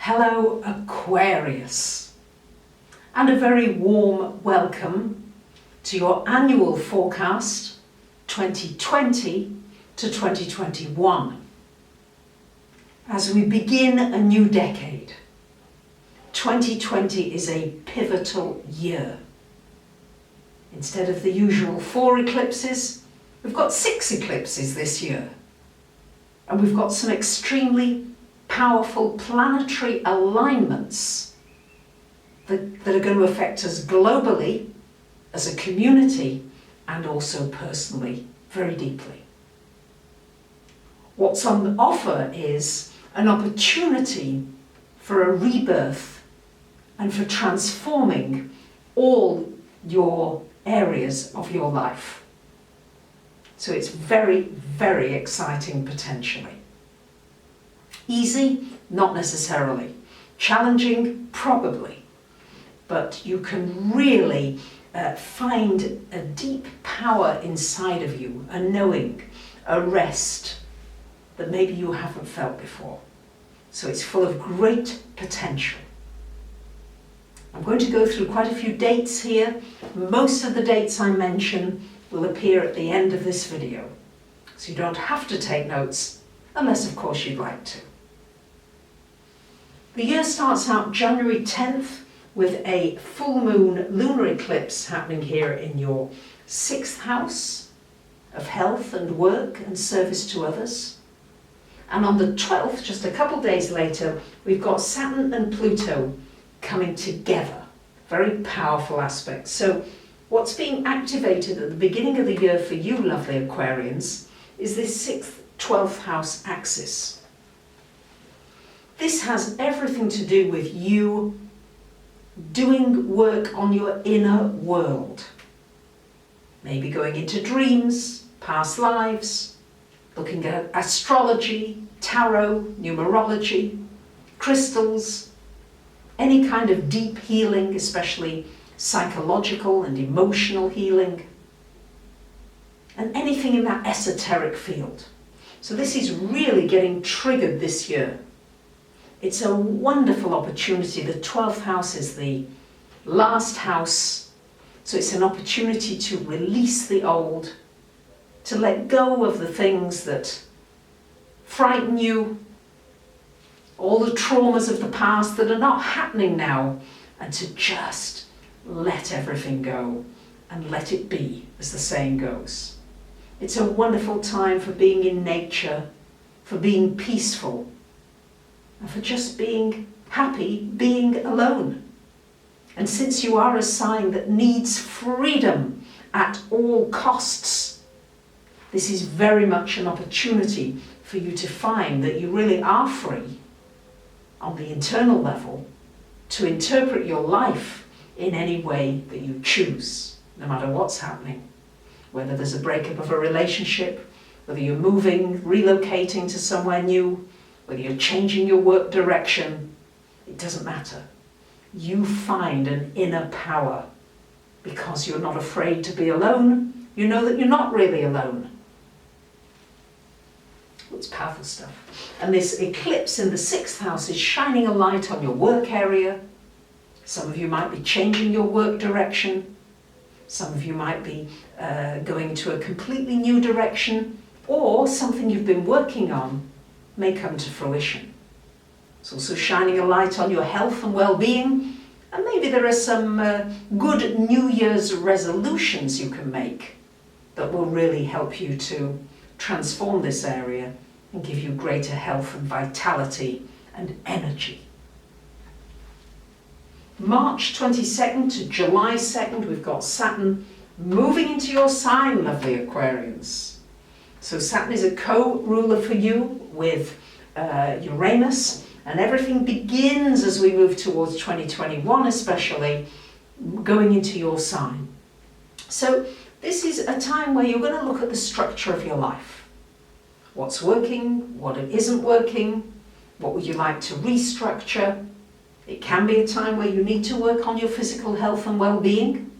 Hello Aquarius, and a very warm welcome to your annual forecast 2020 to 2021. As we begin a new decade, 2020 is a pivotal year. Instead of the usual 4 eclipses, we've got 6 eclipses this year. And we've got some extremely powerful planetary alignments that are going to affect us globally, as a community, and also personally, very deeply. What's on offer is an opportunity for a rebirth and for transforming all your areas of your life. So it's very, very exciting potentially. Easy? Not necessarily. Challenging? Probably. But you can really find a deep power inside of you, a knowing, a rest that maybe you haven't felt before. So it's full of great potential. I'm going to go through quite a few dates here. Most of the dates I mention will appear at the end of this video. So you don't have to take notes, unless of course you'd like to. The year starts out January 10th with a full moon lunar eclipse happening here in your 6th house of health and work and service to others. And on the 12th, just a couple days later, we've got Saturn and Pluto coming together. Very powerful aspects. So what's being activated at the beginning of the year for you, lovely Aquarians, is this 6th, 12th house axis. This has everything to do with you doing work on your inner world. Maybe going into dreams, past lives, looking at astrology, tarot, numerology, crystals, any kind of deep healing, especially psychological and emotional healing, and anything in that esoteric field. So this is really getting triggered this year. It's a wonderful opportunity. The 12th house is the last house, so it's an opportunity to release the old, to let go of the things that frighten you, all the traumas of the past that are not happening now, and to just let everything go and let it be, as the saying goes. It's a wonderful time for being in nature, for being peaceful, and for just being happy, being alone. And since you are a sign that needs freedom at all costs, this is very much an opportunity for you to find that you really are free on the internal level to interpret your life in any way that you choose, no matter what's happening. Whether there's a breakup of a relationship, whether you're moving, relocating to somewhere new, whether you're changing your work direction, it doesn't matter. You find an inner power because you're not afraid to be alone. You know that you're not really alone. It's powerful stuff. And this eclipse in the 6th house is shining a light on your work area. Some of you might be changing your work direction. Some of you might be going to a completely new direction, or something you've been working on may come to fruition. It's also shining a light on your health and well-being, and maybe there are some good New Year's resolutions you can make that will really help you to transform this area and give you greater health and vitality and energy. March 22nd to July 2nd, we've got Saturn moving into your sign, lovely Aquarians. So Saturn is a co-ruler for you with Uranus, and everything begins as we move towards 2021, especially going into your sign. So this is a time where you're going to look at the structure of your life. What's working, what isn't working, what would you like to restructure. It can be a time where you need to work on your physical health and well-being.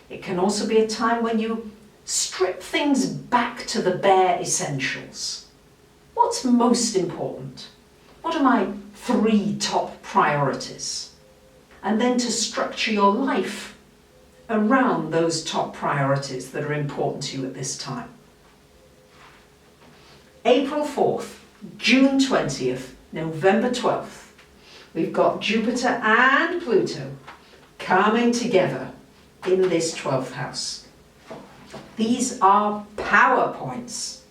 It can also be a time when you strip things back to the bare essentials. What's most important? What are my 3 top priorities, and then to structure your life around those top priorities that are important to you at this time. April 4th, June 20th, November 12th, we've got Jupiter and Pluto coming together in this 12th house. These are power points,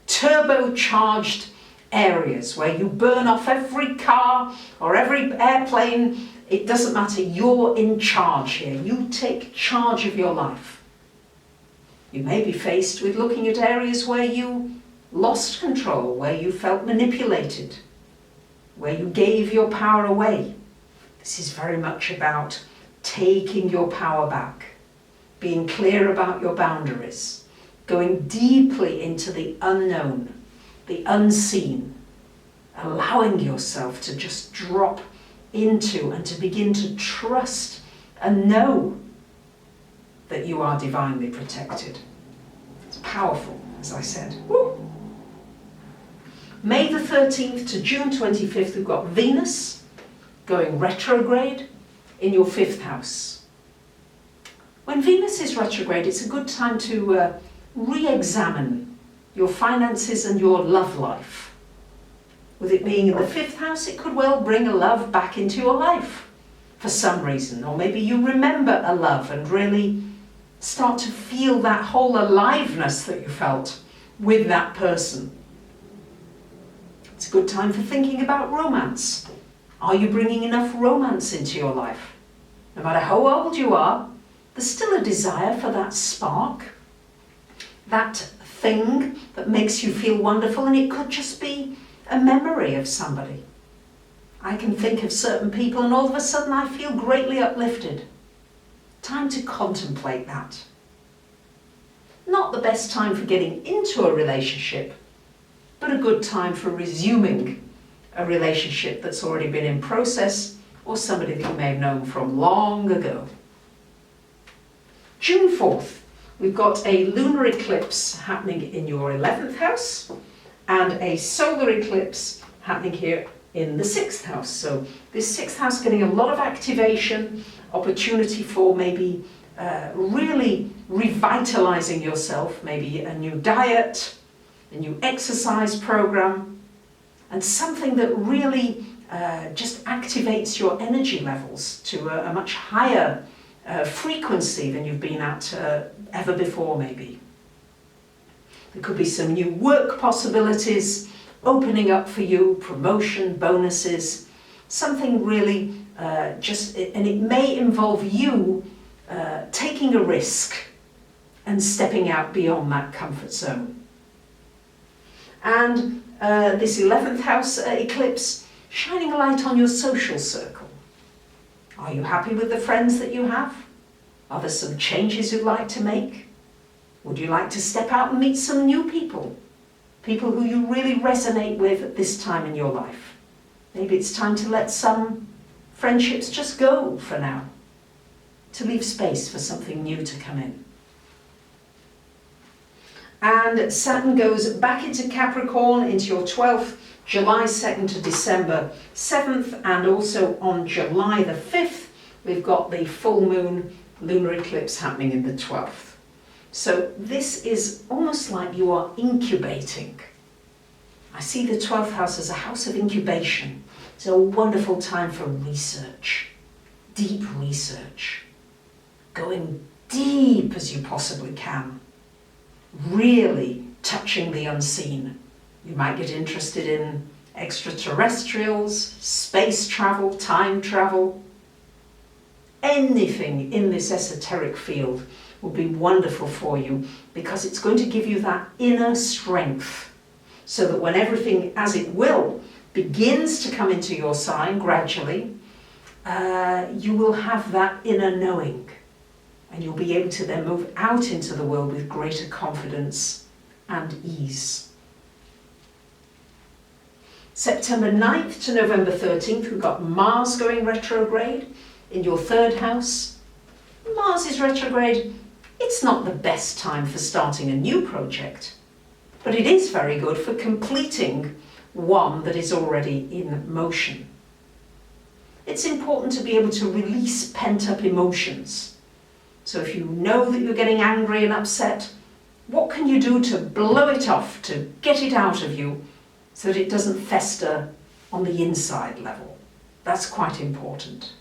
turbocharged areas where you burn off every car or every airplane. It doesn't matter, you're in charge here. You take charge of your life. You may be faced with looking at areas where you lost control, where you felt manipulated, where you gave your power away. This is very much about taking your power back, being clear about your boundaries, going deeply into the unknown, the unseen, allowing yourself to just drop into and to begin to trust and know that you are divinely protected. It's powerful, as I said. Woo! May the 13th to June 25th, we've got Venus going retrograde in your 5th house. When Venus is retrograde, it's a good time to re-examine your finances and your love life. With it being in the 5th house, it could well bring a love back into your life for some reason. Or maybe you remember a love and really start to feel that whole aliveness that you felt with that person. It's a good time for thinking about romance. Are you bringing enough romance into your life? No matter how old you are, there's still a desire for that spark, that thing that makes you feel wonderful, and it could just be a memory of somebody. I can think of certain people and all of a sudden I feel greatly uplifted. Time to contemplate that. Not the best time for getting into a relationship, but a good time for resuming a relationship that's already been in process or somebody that you may have known from long ago. June 4th, we've got a lunar eclipse happening in your 11th house and a solar eclipse happening here in the 6th house. So this 6th house getting a lot of activation, opportunity for maybe really revitalizing yourself, maybe a new diet, a new exercise program, and something that really just activates your energy levels to a much higher frequency than you've been at ever before maybe. There could be some new work possibilities opening up for you, promotion, bonuses, something really and it may involve you taking a risk and stepping out beyond that comfort zone. And this 11th house eclipse, shining a light on your social circle. Are you happy with the friends that you have? Are there some changes you'd like to make? Would you like to step out and meet some new people? People who you really resonate with at this time in your life. Maybe it's time to let some friendships just go for now, to leave space for something new to come in. And Saturn goes back into Capricorn, into your 12th, July 2nd to December 7th, and also on July the 5th, we've got the full moon lunar eclipse happening in the 12th. So this is almost like you are incubating. I see the 12th house as a house of incubation. It's a wonderful time for research, deep research, going deep as you possibly can, really touching the unseen. You might get interested in extraterrestrials, space travel, time travel. Anything in this esoteric field will be wonderful for you because it's going to give you that inner strength so that when everything as it will begins to come into your sign gradually, you will have that inner knowing and you'll be able to then move out into the world with greater confidence and ease. September 9th to November 13th, we've got Mars going retrograde in your 3rd house. Mars is retrograde. It's not the best time for starting a new project, but it is very good for completing one that is already in motion. It's important to be able to release pent-up emotions. So if you know that you're getting angry and upset, what can you do to blow it off, to get it out of you, so that it doesn't fester on the inside level? That's quite important.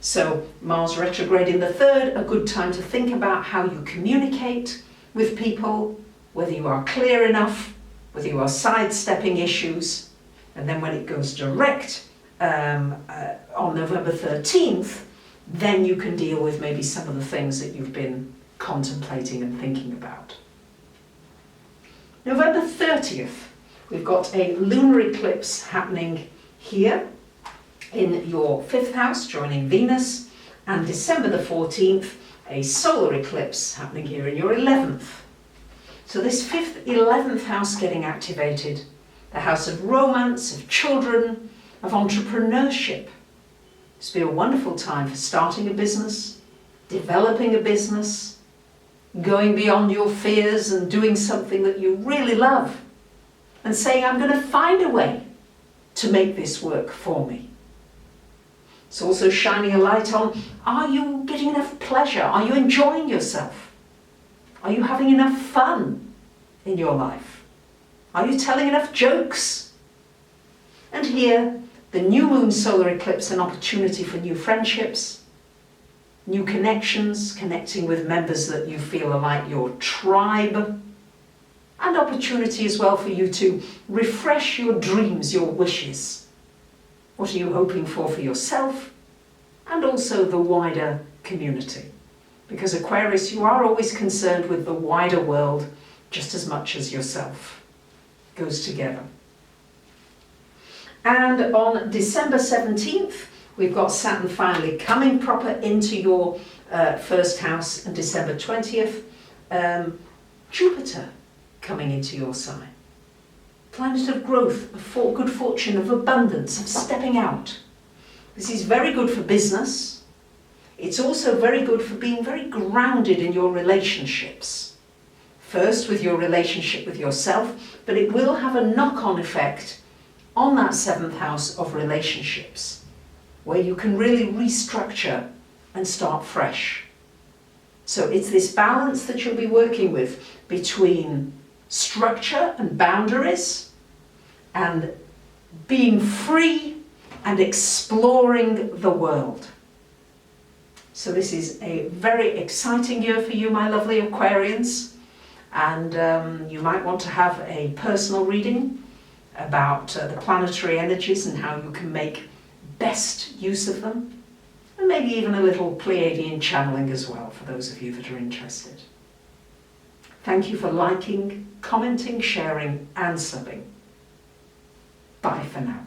So Mars retrograde in the third, a good time to think about how you communicate with people, whether you are clear enough, whether you are sidestepping issues. And then when it goes direct on November 13th, then you can deal with maybe some of the things that you've been contemplating and thinking about. November 30th, we've got a lunar eclipse happening here in your 5th house, joining Venus, and December the 14th, a solar eclipse happening here in your 11th. So this 5th, 11th house getting activated, the house of romance, of children, of entrepreneurship. It's been a wonderful time for starting a business, developing a business, going beyond your fears and doing something that you really love, and saying, I'm going to find a way to make this work for me. It's also shining a light on, are you getting enough pleasure? Are you enjoying yourself? Are you having enough fun in your life? Are you telling enough jokes? And here, the new moon solar eclipse, an opportunity for new friendships, new connections, connecting with members that you feel are like your tribe, and opportunity as well for you to refresh your dreams, your wishes. What are you hoping for yourself and also the wider community? Because Aquarius, you are always concerned with the wider world just as much as yourself. It goes together. And on December 17th, we've got Saturn finally coming proper into your 1st house, and December 20th, Jupiter coming into your sign. Planet of growth, of good fortune, of abundance, of stepping out. This is very good for business. It's also very good for being very grounded in your relationships. First with your relationship with yourself, but it will have a knock-on effect on that 7th house of relationships, where you can really restructure and start fresh. So it's this balance that you'll be working with between structure and boundaries, and being free and exploring the world. So this is a very exciting year for you, my lovely Aquarians, and you might want to have a personal reading about the planetary energies and how you can make best use of them, and maybe even a little Pleiadian channeling as well for those of you that are interested. Thank you for liking, commenting, sharing and subbing. Bye for now.